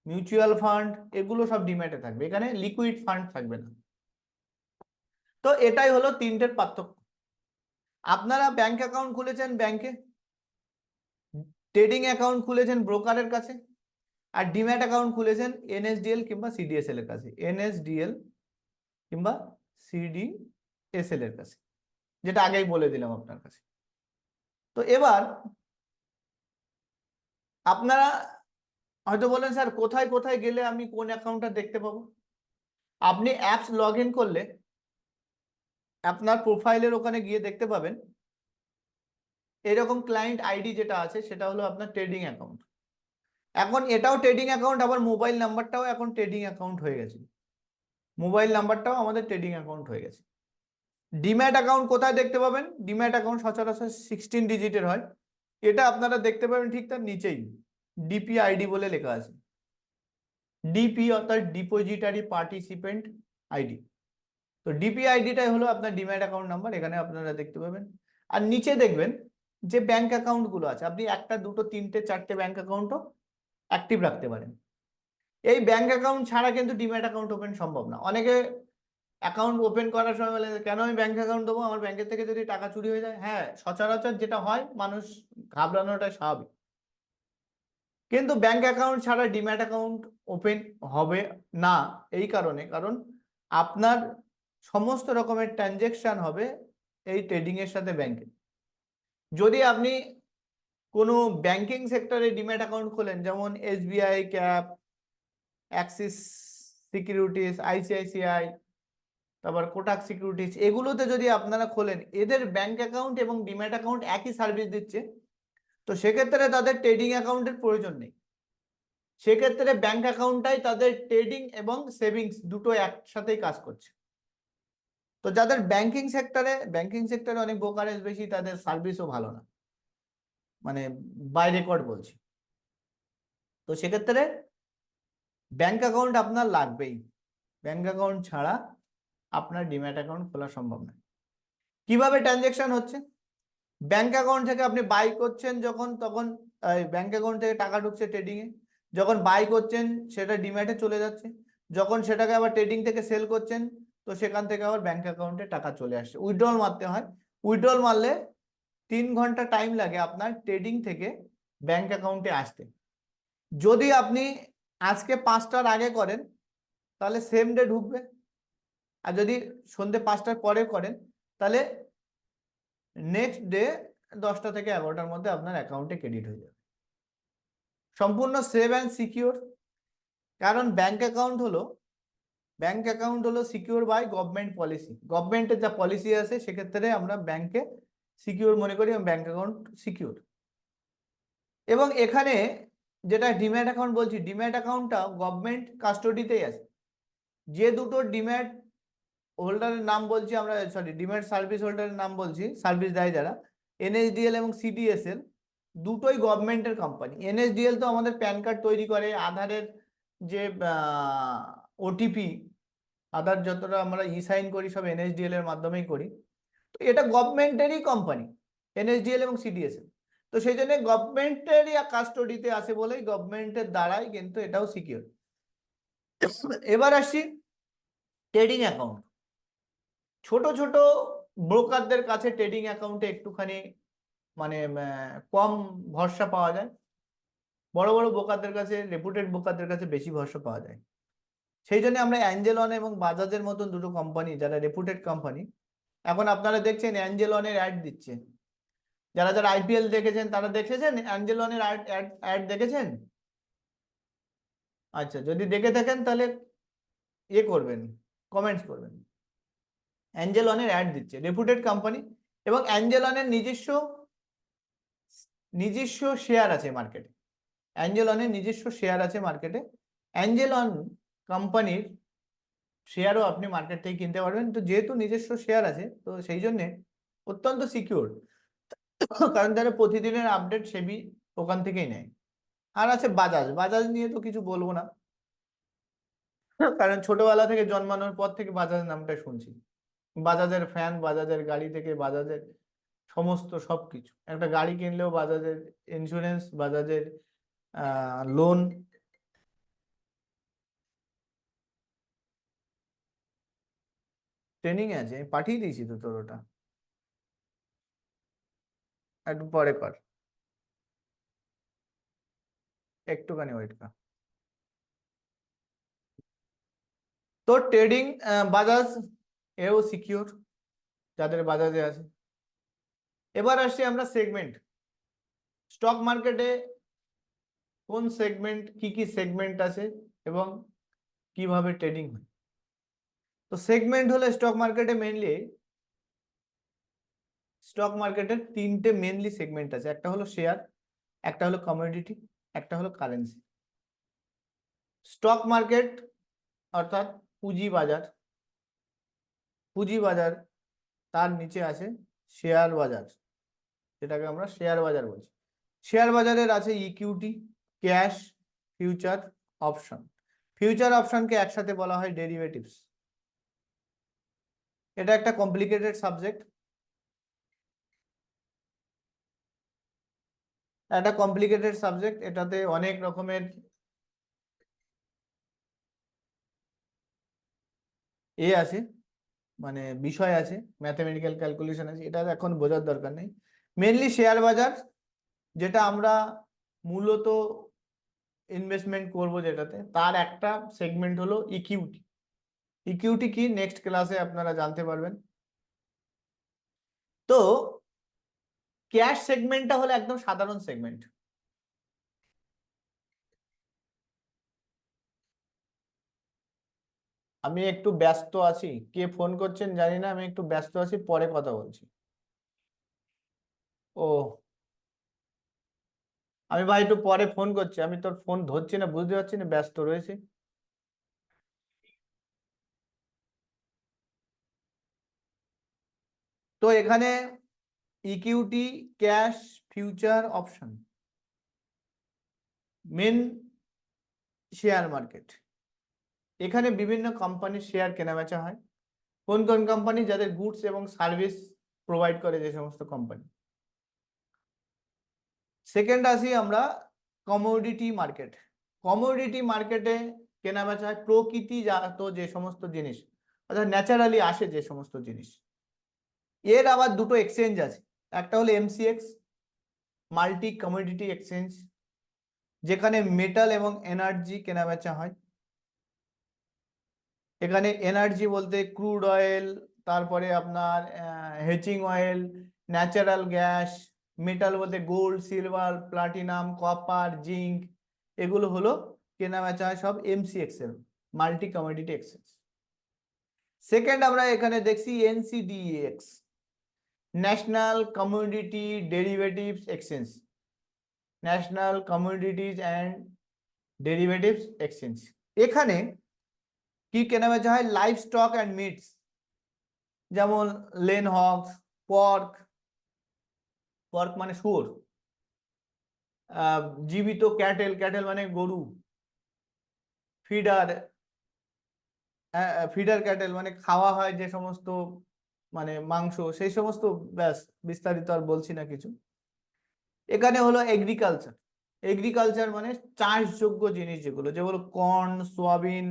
[SPEAKER 1] mutual fund, এগুলো সব ডিম্যাটে থাকবে, এখানে লিকুইড ফান্ড থাকবে না। তো এটাই হলো তিনটের পার্থক্য। আপনারা ব্যাংক অ্যাকাউন্ট খুলেছেন ব্যাংকে, ট্রেডিং অ্যাকাউন্ট খুলেছেন ব্রোকারের কাছে, আর ডিম্যাট অ্যাকাউন্ট খুলেছেন এনএসডিএল কিংবা সিডিএসএল এর কাছে, এনএসডিএল কিংবা সিডিএসএল এর কাছে, যেটা আগেই বলে দিলাম আপনার কাছে। তো এবার আপনারা হয়তো বলেন স্যার কোথায় কোথায় গেলে আমি কোন অ্যাকাউন্টটা দেখতে পাবো? আপনি অ্যাপস লগ ইন করলে আপনার প্রোফাইলের ওখানে গিয়ে দেখতে পাবেন এরকম ক্লায়েন্ট আইডি যেটা আছে সেটা হলো আপনার ট্রেডিং অ্যাকাউন্ট। এখন এটাও ট্রেডিং অ্যাকাউন্ট, আবার মোবাইল নাম্বারটাও এখন ট্রেডিং অ্যাকাউন্ট হয়ে গেছে, মোবাইল নাম্বারটাও আমাদের ট্রেডিং অ্যাকাউন্ট হয়ে গেছে। ডিম্যাট অ্যাকাউন্ট কোথায় দেখতে পাবেন? ডিম্যাট অ্যাকাউন্ট সচরাচর 16 ডিজিটের হয়, এটা আপনারা দেখতে পাবেন ঠিক তার নিচেই ডিপি আইডি বলে লেখা আছে, ডিপি অর্থাৎ ডিপোজিটারি পার্টিসিপেন্ট আইডি। তো ডিপি আইডিটাই হলো আপনার ডিম্যাট অ্যাকাউন্ট নাম্বার, এখানে আপনারা দেখতে পাবেন। আর নিচে দেখবেন যে ব্যাংক অ্যাকাউন্ট গুলো আছে, আপনি একটা দুটো তিনটে চারটে ব্যাংক অ্যাকাউন্টও অ্যাক্টিভ রাখতে পারেন। এই ব্যাংক অ্যাকাউন্ট ছাড়া কিন্তু ডিম্যাট অ্যাকাউন্ট ওপেন সম্ভব না। অনেকে অ্যাকাউন্ট ওপেন করার সময় বলে কেন আমি ব্যাংক অ্যাকাউন্ট দেবো, আমার ব্যাংকের থেকে যদি টাকা চুরি হয়ে যায়। হ্যাঁ, সচরাচর যেটা হয়, মানুষ ঘাবড়ানোটাই স্বাভাবিক, কিন্তু ব্যাংক অ্যাকাউন্ট ছাড়া ডিম্যাট অ্যাকাউন্ট ওপেন হবে না। এই কারণে, কারণ আপনার সমস্ত রকমের ট্রানজেকশন হবে এই ট্রেডিং এর সাথে ব্যাংকে। যদি আপনি কোনো ব্যাংকিং সেক্টরে ডিম্যাট অ্যাকাউন্ট খোলেন, যেমন SBI, cap, Axis securities, ICICI, তারপর কোটাক সিকিউরিটিজ, এগুলোতে যদি আপনারা খোলেন, এদের ব্যাংক অ্যাকাউন্ট এবং ডিম্যাট অ্যাকাউন্ট একই সার্ভিস দিচ্ছে, তো সেক্ষেত্রে তাদের ট্রেডিং অ্যাকাউন্টের প্রয়োজন নেই। সেক্ষেত্রে ব্যাংক অ্যাকাউন্টটাই তাদের ট্রেডিং এবং সেভিংস দুটো একসাথেই কাজ করছে। তো যাদের ব্যাংকিং সেক্টরে অনেক ব্রোকারেজ বেশি, তাদের সার্ভিসও ভালো না, মানে বাই রেকর্ড বলছি। তো সেক্ষেত্রে ব্যাংক অ্যাকাউন্ট আপনার লাগবেই, ব্যাংক অ্যাকাউন্ট ছাড়া আপনার ডিম্যাট অ্যাকাউন্ট খোলা সম্ভব নয়। কিভাবে ট্রানজেকশন হচ্ছে? ব্যাংক অ্যাকাউন্ট থেকে আপনি বাই করছেন যখন, তখন ব্যাংক অ্যাকাউন্ট থেকে টাকা ঢুকছে ট্রেডিং এ, যখন বাই করছেন সেটা ডিম্যাটে চলে যাচ্ছে, যখন সেটাকে আবার ট্রেডিং থেকে সেল করছেন তো সেখান থেকে আবার ব্যাংক অ্যাকাউন্টে টাকা চলে আসছে। উইথড্রল মারতে হয়, উইথড্রল মারলে 3 ঘন্টা টাইম লাগে আপনার ট্রেডিং থেকে ব্যাংক অ্যাকাউন্টে আসতে। যদি আপনি আজকে 5টার আগে করেন তাহলে সেম ডে ঢুকবে, আর যদি সন্ধ্যে 5টার পরে করেন তাহলে নেক্সট ডে 10টা থেকে 11টার মধ্যে আপনার অ্যাকাউন্টে ক্রেডিট হয়ে যাবে। সম্পূর্ণ সেভ অ্যান্ড সিকিউর, কারণ ব্যাংক অ্যাকাউন্ট হলো সিকিউর বাই গভর্নমেন্ট পলিসি। গভর্নমেন্টের যা পলিসি আছে সেক্ষেত্রে আমরা ব্যাংকে সিকিউর মনে করি এবং ব্যাংক অ্যাকাউন্ট সিকিউর। এবং এখানে যেটা ডিম্যাট অ্যাকাউন্ট বলছি, ডিম্যাট অ্যাকাউন্টটা গভর্নমেন্ট কাস্টডিতেই আছে। যে দুটো ডিম্যাট হোল্ডারের নাম বলছি আমরা, সরি ডিম্যাট সার্ভিস হোল্ডারের নাম বলছি, সার্ভিস দেয় যারা, এনএসডিএল এবং সিডিএসএল, দুটোই গভর্নমেন্টের কোম্পানি। এনএসডিএল তো আমাদের প্যান কার্ড তৈরি করে, আধারের যে ওটিপি, আধার যতটা আমরা ই সাইন করি সব এনএসডিএল এর মাধ্যমেই করি। তো এটা গভর্নমেন্টেরই কোম্পানি এনএসডিএল এবং সিডিএসএল। তো সেই জন্য গভর্নমেন্টেরই কাস্টডিতে আছে বলেই গভর্নমেন্টের দ্বারাই কিন্তু এটাও সিকিউর। এবার আসছি ট্রেডিং অ্যাকাউন্ট। ছোট ছোট ব্রোকারদের কাছে ট্রেডিং অ্যাকাউন্টে একটুখানি মানে কম ভরসা পাওয়া যায়, বড় বড় ব্রোকারদের কাছে, রেপুটেড ব্রোকারদের কাছে বেশি ভরসা পাওয়া যায়। সেই জন্য আমরা অ্যাঞ্জেলন এবং বাজাজের মতন দুটো কোম্পানি যারা রেপুটেড কোম্পানি, এখন আপনারা দেখছেন অ্যাঞ্জেলনের অ্যাড দিচ্ছে। যারা যারা আইপিএল দেখেছেন তারা দেখেছেন অ্যাঞ্জেলনের অ্যাড দেখেছেন? আচ্ছা, যদি দেখে থাকেন তাহলে ইয়ে করবেন, কমেন্টস করবেন। অ্যাঞ্জেলনের অ্যাড দিচ্ছে, রেপুটেড কোম্পানি, এবং অ্যাঞ্জেলনের নিজস্ব শেয়ার আছে মার্কেটে। অ্যাঞ্জেলনের নিজস্ব শেয়ার আছে মার্কেটে, অ্যাঞ্জেলন কোম্পানির শেয়ারও আপনি মার্কেট থেকে কিনতে পারবেন। তো যেহেতু নিজস্ব শেয়ার আছে তো সেই জন্য অত্যন্ত সিকিউর, কারণ তারা প্রতিদিনের আপডেট সেবি ওখান থেকেই নেয়। আর আছে বাজাজ, বাজাজ নিয়ে তো কিছু বলবো না, কারণ ছোটবেলা থেকে জন্মানোর পর থেকে বাজাজ নামটা শুনছি। বাজাজের ফ্যান, বাজাজের গাড়ি থেকে বাজাজের সমস্ত সবকিছু, একটা গাড়ি কিনলেও বাজাজের ইন্স্যুরেন্স, বাজাজের লোন। ট্রেনিং আছে, আমি পাঠিয়ে দিয়েছি তো তোর ওটা, একটু পরে কর। একটুখানি ওয়েট কর। তো ট্রেডিং বাজাজ এও সিকিউর, যাদের বাজাজে আছে। এবার আসছি আমরা সেগমেন্ট। স্টক মার্কেটে কোন সেগমেন্ট, কি কি সেগমেন্ট আছে এবং কিভাবে ট্রেডিং হয়। তো সেগমেন্ট হলো স্টক মার্কেটে মেইনলি, স্টক মার্কেটের তিনটে মেইনলি সেগমেন্ট আছে। একটা হলো শেয়ার, একটা হলো কমোডিটি, একটা হলো কারেন্সি। স্টক মার্কেট অর্থাৎ পুঁজি বাজার, পুঁজি বাজার, তার নিচে আছে শেয়ার বাজার, যেটাকে আমরা শেয়ার বাজার বলছি। শেয়ার বাজারের আছে equity, cash, future, option. Future অপশনকে একসাথে বলা হয় ডেরিভেটিভস। এটা একটা কমপ্লিকেটেড সাবজেক্ট, একটা কমপ্লিকেটেড সাবজেক্ট। এটাতে অনেক রকমের আছে, মানে বিষয় আছে, ম্যাথমেটিক্যাল ক্যালকুলেশন আছে, এটা এখন বোঝার দরকার নেই। মেনলি শেয়ার বাজার, যেটা আমরা মূলত ইনভেস্টমেন্ট করব, যেটাতে তার একটা সেগমেন্ট হলো ইকুইটি। ইকুইটি কি নেক্সট ক্লাসে আপনারা জানতে পারবেন। তো ক্যাশ সেগমেন্টটা হলো একদম সাধারণ সেগমেন্ট। আমি একটু ব্যস্ত আছি, কে ফোন করছেন জানি না, আমি একটু ব্যস্ত আছি, পরে কথা বলছি। ও, আমি ভাই একটু পরে ফোন করছি, আমি তোর ফোন ধরছি না, বুঝতে পারছি না, ব্যস্ত রয়েছে। তো এখানে equity, cash, future, option, main share market. এখানে বিভিন্ন কোম্পানির শেয়ার কেনাবেচা হয়। কোন কোন কোম্পানি? যাদের গুডস এবং সার্ভিস প্রোভাইড করে, যে সমস্ত কোম্পানি। সেকেন্ড আসি আমরা কমোডিটি মার্কেট। কমোডিটি মার্কেটে কেনাবেচা হয় প্রকৃতিজাত যে সমস্ত জিনিস, অর্থাৎ ন্যাচারালি আসে যে সমস্ত জিনিস। এর আবার দুটো এক্সচেঞ্জ আছে, একটা হলো এমসিএক্স, মাল্টি কমোডিটি এক্সচেঞ্জ, যেখানে মেটাল এবং এনার্জি কেনাবেচা হয়। এখানে এনার্জি বলতে ক্রুড অয়েল, তারপরে আপনার হেচিং অয়েল, ন্যাচারাল গ্যাস। মেটাল বলতে gold, silver, platinum, copper, zinc, এগুলো হলো কেনাবেচা হয় সব এমসিএক্স এর, মাল্টি কমোডিটি এক্সচেঞ্জ। সেকেন্ড আমরা এখানে দেখছি NCDEX, national commodity derivatives exchange, national commodities and derivatives exchange. এখানে কি কেনাবেচা হয়? লাইভ স্টক অ্যান্ড মিটস, যেমন লেন হগস, পর্ক, পর্ক মানে শুয়োর, জীবিত ক্যাটেল, ক্যাটেল মানে গরু, ফিডার, ফিডার ক্যাটেল মানে খাওয়া হয় যে সমস্ত, মানে মাংস, সেই সমস্ত। ব্যাস, বিস্তারিত আর বলছি না কিছু। এখানে হলো এগ্রিকালচার। এগ্রিকালচার মানে চাষযোগ্য জিনিস, যেগুলো যেগুলো কর্ন, সোয়াবিন,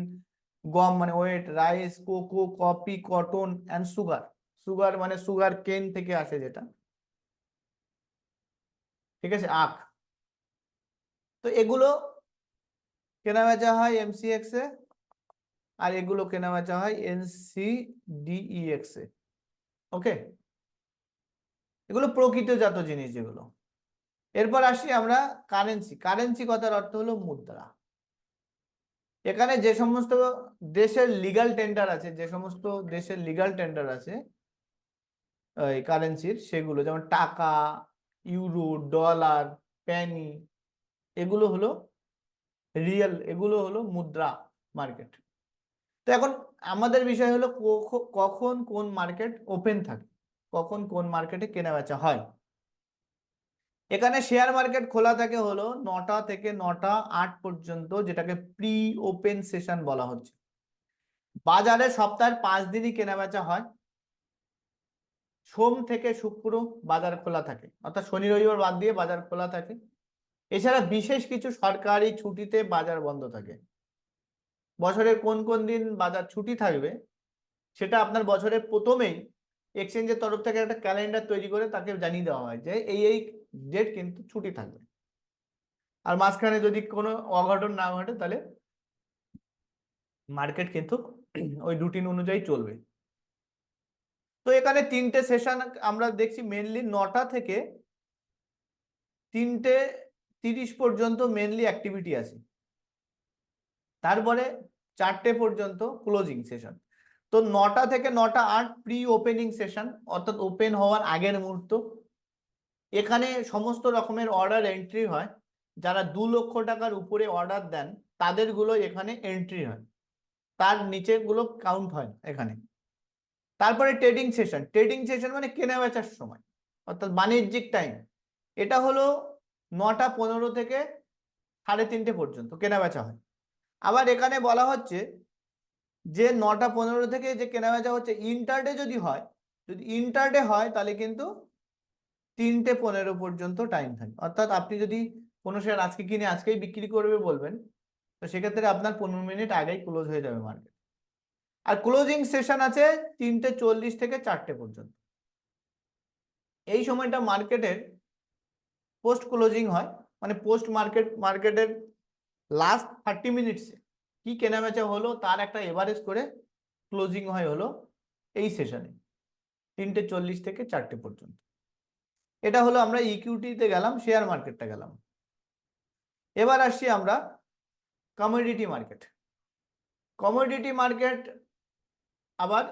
[SPEAKER 1] গম মানে wheat, rice, cocoa, coffee, cotton and sugar. Sugar মানে সুগার কেন থেকে আসে যেটা, ঠিক আছে, আখ। তো এগুলো কেনাবেচা হয় এমসিএক্স এ, আর এগুলো কেনাবেচা হয় এনসিডিইএক্স এ। ওকে, এগুলো প্রকৃতিজাত জিনিস যেগুলো। এরপর আসি আমরা কারেন্সি। কারেন্সি কথার অর্থ হলো মুদ্রা। এখানে যে সমস্ত দেশের লিগ্যাল টেন্ডার আছে, যে সমস্ত দেশের লিগ্যাল টেন্ডার আছে এই কারেন্সির, সেগুলো যেমন টাকা, ইউরো, ডলার, পেনি, এগুলো হলো রিয়েল, এগুলো হলো মুদ্রা মার্কেট। তো এখন আমাদের বিষয় হলো কখন কোন মার্কেট ওপেন থাকে, কখন কোন মার্কেটে কেনাবেচা হয়। এখানে শেয়ার মার্কেট খোলা থাকে হলো 9টা থেকে 9টা 8 পর্যন্ত, যেটাকে প্রি ওপেন সেশন বলা হচ্ছে। বাজারে সপ্তাহের 5 দিনই কেনাবেচা হয়। সোম থেকে শুক্র বাজার খোলা থাকে, অর্থাৎ শনি রবিবার বাদ দিয়ে বাজার খোলা থাকে। এছাড়া বিশেষ কিছু সরকারি ছুটিতে বাজার বন্ধ থাকে। বছরের কোন কোন দিন বাজার ছুটি থাকবে সেটা আপনার বছরের প্রথমেই এক্সচেঞ্জের তরফ থেকে একটা ক্যালেন্ডার তৈরি করে তাকে জানিয়ে দেওয়া হয় যে এই ডেট কিন্তু ছুটি থাকবে। আর মাঝখানে যদি কোনো অঘটন না ঘটে তাহলে মার্কেট কিন্তু ওই রুটিন অনুযায়ী চলবে। তো এখানে 3টে সেশন আমরা দেখছি, মেনলি 9টা থেকে 3:30 পর্যন্ত মেনলি অ্যাক্টিভিটি আছে, তারপরে 4টে পর্যন্ত ক্লোজিং সেশন। তো 9টা থেকে 9:08 প্রি ওপেনিং সেশন, অর্থাৎ ওপেন হওয়ার আগের মুহূর্ত। এখানে সমস্ত রকমের অর্ডার এন্ট্রি হয়, যারা 2 লক্ষ টাকার উপরে অর্ডার দেন তাদের গুলো এখানে এন্ট্রি হয়, তার নিচে গুলো কাউন্ট হয় এখানে। তারপরে ট্রেডিং সেশন মানে কেনা বেচার সময়, অর্থাৎ বাণিজ্যিক টাইম। এটা হলো 9:15 থেকে 3:30 পর্যন্ত কেনা বেচা হয়। আবার এখানে বলা হচ্ছে যে 9:15 থেকে যে কেনা বেচা হচ্ছে, ইন্টারডে যদি হয়, যদি ইন্টারডে হয় তাহলে কিন্তু 3:15 পর্যন্ত টাইম থাকে। অর্থাৎ আপনি যদি কোনো শেয়ার আজকে কিনে আজকেই বিক্রি করবে বলবেন, তো সেক্ষেত্রে আপনার 15 মিনিট আগেই ক্লোজ হয়ে যাবে মার্কেট। আর ক্লোজিং সেশন আছে 3:40 থেকে 4টে পর্যন্ত। এই সময়টা মার্কেটের পোস্ট ক্লোজিং হয়, মানে মার্কেটের লাস্ট 30 মিনিটসে কি কেনাবেচা হলো তার একটা এভারেজ করে ক্লোজিং হয় হলো এই সেশনে 3:40 থেকে 4টে পর্যন্ত। এটা হলো আমরা ইকুইটিতে গেলাম, শেয়ার মার্কেটটা গেলাম। এবার আসছি আমরা কমোডিটি মার্কেট। কমোডিটি মার্কেট আবার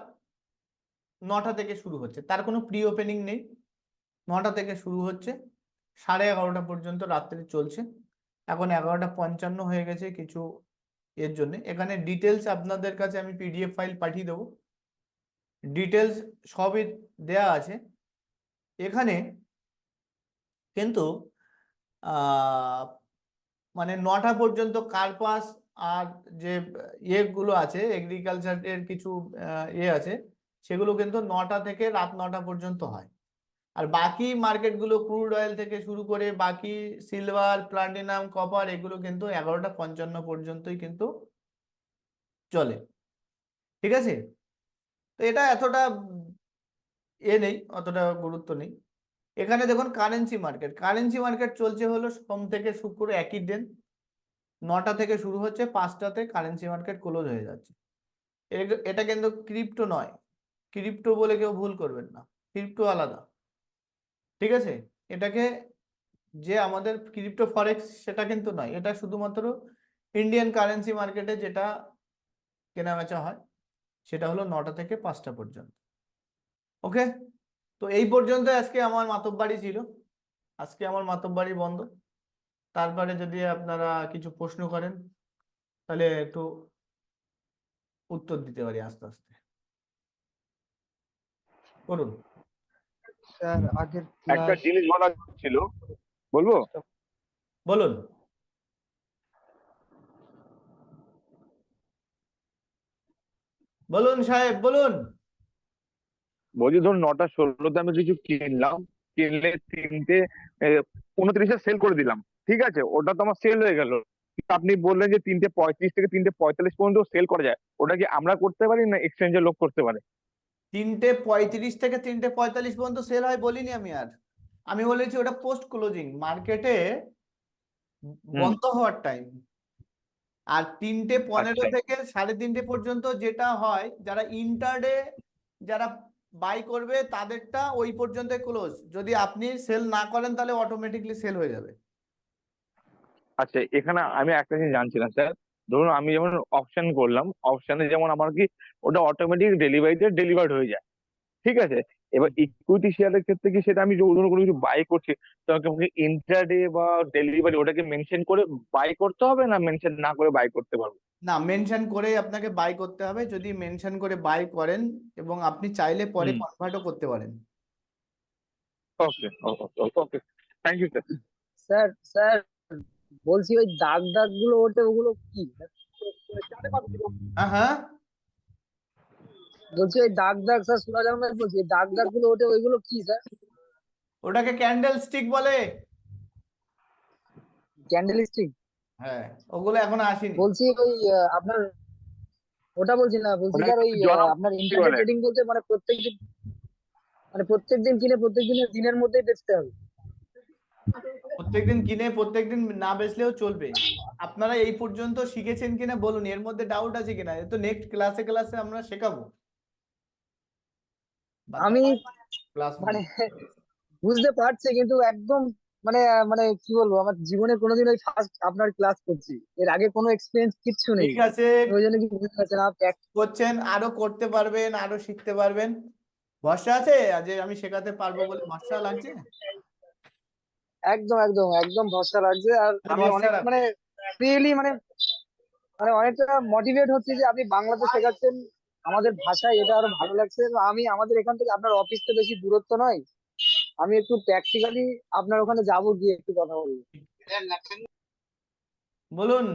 [SPEAKER 1] 9টা থেকে শুরু হচ্ছে, তার কোনো প্রি ওপেনিং নেই। 9টা থেকে শুরু হচ্ছে, 11:30 পর্যন্ত রাত্রে চলছে। এখন 11:55 হয়ে গেছে কিছু এর জন্য। এখানে ডিটেলস আপনাদের কাছে আমি পিডিএফ ফাইল পাঠিয়ে দেবো, ডিটেলস সবই দেয়া আছে এখানে। কিন্তু মানে 9টা পর্যন্ত কার্পাস আর যে ইয়েগুলো আছে, এগ্রিকালচারের কিছু ইয়ে আছে, সেগুলো কিন্তু 9টা থেকে রাত 9টা পর্যন্ত হয়। আর বাকি মার্কেটগুলো ক্রুড অয়েল থেকে শুরু করে বাকি সিলভার, প্লাটিনাম, কপার, এগুলো কিন্তু 11:55 পর্যন্তই কিন্তু চলে। ঠিক আছে, তো এটা এতটা নেই, অতটা গুরুত্ব নেই। এখানে দেখুন কারেন্সি মার্কেট চলছে হলো সোম থেকে শুক্র একই দিন, 9টা থেকে শুরু হচ্ছে, 5টাতে কারেন্সি মার্কেট ক্লোজ হয়ে যাচ্ছে। এটা কিন্তু ক্রিপ্টো নয়, ক্রিপ্টো বলে কেউ ভুল করবেন না, ক্রিপ্টো আলাদা। ঠিক আছে, এটাকে যে আমাদের ক্রিপ্টো ফরেক্স সেটা কিন্তু নয়, এটা শুধুমাত্র ইন্ডিয়ান কারেন্সি মার্কেটে যেটা কেনাবেচা হয় সেটা হলো 9টা থেকে 5টা পর্যন্ত। ওকে, তো এই পর্যন্ত আজকে আমার মাতব্বাড়ি ছিল। আজকে আমার মাতব্বাড়ি বন্ধ। তারপরে যদি আপনারা কিছু প্রশ্ন করেন তাহলে একটু উত্তর দিতে পারি আস্তে আস্তে। করুন।
[SPEAKER 3] স্যার আগের
[SPEAKER 2] একটা
[SPEAKER 3] ক্লাস
[SPEAKER 2] জিনিস বলার ছিল, বলবো?
[SPEAKER 1] বলুন। বলুন সাহেব, বলুন।
[SPEAKER 2] বলছি ধরুন 9:16 আমি কিছু কিনলাম, কিনলে 3:29 সেল করে দিলাম, ঠিক আছে, ওটা তো আমার সেল হয়ে গেল। আপনি বললেন যে 3:35 থেকে 3:45 পর্যন্ত সেল করা যায়, ওটা কি আমরা করতে পারি না এক্সচেঞ্জের লোক করতে পারে?
[SPEAKER 1] 3:35 থেকে 3:45 পর্যন্ত সেল হয় বলিনি আমি। আর আমি বলেছি ওটা পোস্ট ক্লোজিং মার্কেটে
[SPEAKER 2] হুম।
[SPEAKER 1] বন্ধ হওয়ার টাইম। আর 3:15
[SPEAKER 2] আচ্ছা
[SPEAKER 1] থেকে 3:30 পর্যন্ত যেটা হয়, যারা ইন্টারডে যারা বাই করবে তাদেরটা ওই পর্যন্ত ক্লোজ। যদি আপনি সেল না করেন তাহলে অটোমেটিকলি সেল হয়ে যাবে।
[SPEAKER 2] আচ্ছা, এখানে আমি একটা জিনিস জানছিলাম স্যার। ধরুন আমি যেমন অপশন করলাম, অপশনে যেমন আমার কি ওটা অটোমেটিক ডেলিভারিতে ডেলিভার্ড হয়ে যায়, ঠিক আছে। এবার ইকুইটি শেয়ারের ক্ষেত্রে কি সেটা আমি ধরুন কোনো কিছু বাই করছি, তো আমাকে ইন্ট্রাডে বা ডেলিভারি ওটাকে মেনশন করে বাই করতে হবে, না মেনশন না করে বাই করতে পারবো?
[SPEAKER 1] না, মেনশন করেই আপনাকে বাই করতে হবে। যদি মেনশন করে বাই করেন এবং আপনি চাইলে পরে
[SPEAKER 2] হুম।
[SPEAKER 1] কনভার্টও করতে পারেন।
[SPEAKER 2] Okay okay okay, thank you sir.
[SPEAKER 3] Sir sir বলছি ওই দাগ দাগ গুলো ওঠে ওগুলো কি?
[SPEAKER 1] হ্যাঁ হ্যাঁ,
[SPEAKER 3] বলছি ওই দাগ দাগ স্যার সুরাজ আহমেদ বলছি, ওই দাগ দাগ গুলো ওঠে ওইগুলো কি স্যার?
[SPEAKER 1] ওটাকে ক্যান্ডেল স্টিক বলে।
[SPEAKER 3] Candle stick?
[SPEAKER 1] হ্যাঁ, ওগুলো এখনো আসেনি।
[SPEAKER 3] বলছি ওই আপনার ওটা বলছি না, বলছি স্যার
[SPEAKER 2] ওটাকে
[SPEAKER 3] ওই আপনার
[SPEAKER 2] জনপ্রিয়
[SPEAKER 3] ইন্টারনেট
[SPEAKER 2] বলে।
[SPEAKER 3] ট্রেডিং বলতে মানে প্রত্যেকদিন, মানে প্রত্যেকদিন কিনে প্রত্যেক দিনের মধ্যেই বেচতে হবে?
[SPEAKER 1] প্রত্যেক প্রত্যেকদিন কিনে প্রত্যেকদিন না বেচলেও চলবে। আপনারা এই পর্যন্ত শিখেছেন কিনা বলুন, এর মধ্যে ডাউট আছে কিনা, এ তো নেক্সট ক্লাসে ক্লাসে আমরা শেখাবো।
[SPEAKER 3] আমি
[SPEAKER 1] ক্লাস
[SPEAKER 3] মানে বুঝতে পারছি, কিন্তু একদম মানে মানে কি বলবো, আমার জীবনে কোনোদিন ওই ফার্স্ট আপনার ক্লাস করছি, এর আগে কোনো এক্সপিরিয়েন্স কিচ্ছু নেই।
[SPEAKER 1] ঠিক আছে,
[SPEAKER 3] ওই জন্য কি বুঝতে পারছেন না
[SPEAKER 1] করছেন, আরো করতে পারবেন, আরো শিখতে পারবেন। ভরসা আছে যে আমি শেখাতে পারবো বলে ভরসা লাগছে?
[SPEAKER 3] একদম একদম একদম ভরসা লাগছে। আর
[SPEAKER 1] তাহলে
[SPEAKER 3] আমি
[SPEAKER 1] ভরসা
[SPEAKER 3] অনেক
[SPEAKER 1] রাখো।
[SPEAKER 3] মানে রিয়েলি মানে মানে অনেকটা মোটিভেট হচ্ছে যে আপনি বাংলাতে শেখাচ্ছেন আমাদের ভাষায়, এটা আরো ভালো লাগছে। এবং আমি আমাদের এখান থেকে আপনার অফিস তো বেশি দূরত্ব নয়, আমি একটু প্র্যাকটিক্যালি আপনার ওখানে যাবো, গিয়ে একটু কথা বলবো।
[SPEAKER 1] বলুন,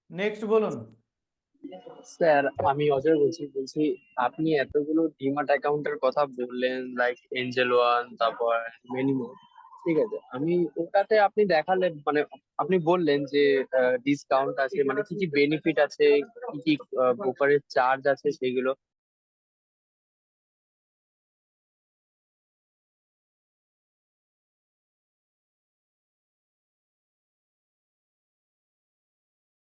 [SPEAKER 1] নেক্সট বলুন।
[SPEAKER 4] স্যার, আমি অজয় বলছি আপনি এতগুলো ডিমার্ট অ্যাকাউন্টের কথা বললেন, লাইক এঞ্জেল ওয়ান, তারপর মেনি মোর। ঠিক আছে, আমি ওটাতে আপনি দেখালেন, মানে আপনি বললেন যে ডিসকাউন্ট আছে, মানে কি কি বেনিফিট আছে, কি কি ব্রোকারেজ চার্জ আছে সেগুলো।